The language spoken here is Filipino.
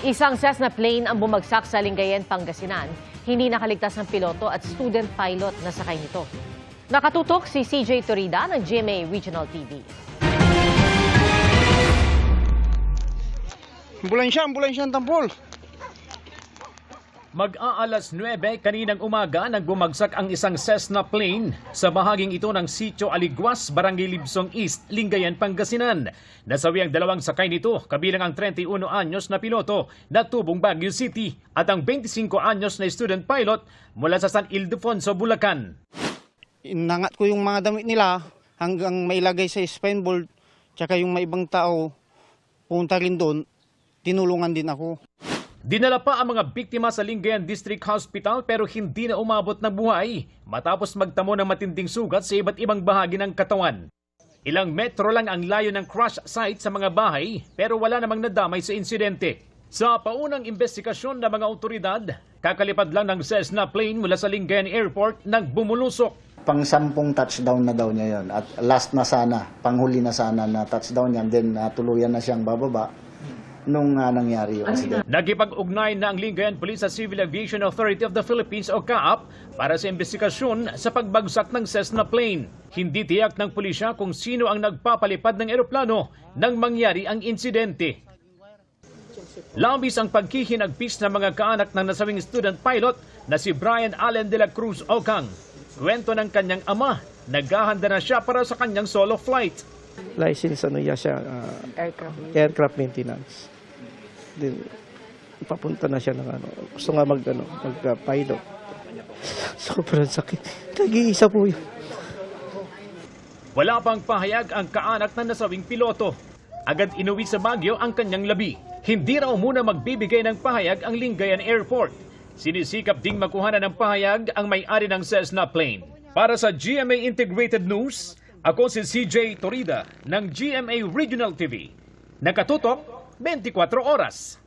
Isang Cessna plane ang bumagsak sa Lingayen, Pangasinan. Hindi nakaligtas ng piloto at student pilot na sakay nito. Nakatutok si CJ Torida ng GMA Regional TV. Ambulansya ang tampol. Mag-aalas 9 kaninang umaga nang bumagsak ang isang Cessna plane sa bahaging ito ng Sitio Aliguas, Barangay Libsong East, Lingayen, Pangasinan. Nasawi ang dalawang sakay nito, kabilang ang 31 anyos na piloto na tubong Baguio City at ang 25 anyos na student pilot mula sa San Ildefonso, Bulacan. Inangat ko yung mga damit nila hanggang mailagay sa spine board, tsaka yung may ibang tao punta rin doon, tinulungan din ako. Dinala pa ang mga biktima sa Lingayen District Hospital pero hindi na umabot ng buhay matapos magtamo ng matinding sugat sa iba't ibang bahagi ng katawan. Ilang metro lang ang layo ng crash site sa mga bahay pero wala namang nadamay sa insidente. Sa paunang investigasyon ng mga otoridad, kakalipad lang ng Cessna plane mula sa Lingayen Airport nang bumulusok. Pang-10 touchdown na daw niya yon at last na sana, panghuli na sana na touchdown niya, then tuluyan na siyang bababa nung nangyari yung accident. Nakipag-ugnay na ang Lingayen Police sa Civil Aviation Authority of the Philippines o CAAP para sa investigasyon sa pagbagsak ng Cessna plane. Hindi tiyak ng pulisya kung sino ang nagpapalipad ng eroplano nang mangyari ang insidente. Labis ang paghihinagpis ng mga kaanak ng nasawing student pilot na si Brian Allen de la Cruz Ocang. Kwento ng kanyang ama, naghahanda na siya para sa kanyang solo flight. License siya, aircraft maintenance. Then, papunta na siya ng gusto nga mag-pilot. Sobrang sakit. Nag-iisa po yun. Wala pang pahayag ang kaanak ng nasawing piloto. Agad inuwi sa Baguio ang kanyang labi. Hindi raw muna magbibigay ng pahayag ang Lingayen Airport. Sinisikap ding makuha na ng pahayag ang may-ari ng Cessna plane. Para sa GMA Integrated News, ako si CJ Torida ng GMA Regional TV. Nakatutok 24 oras.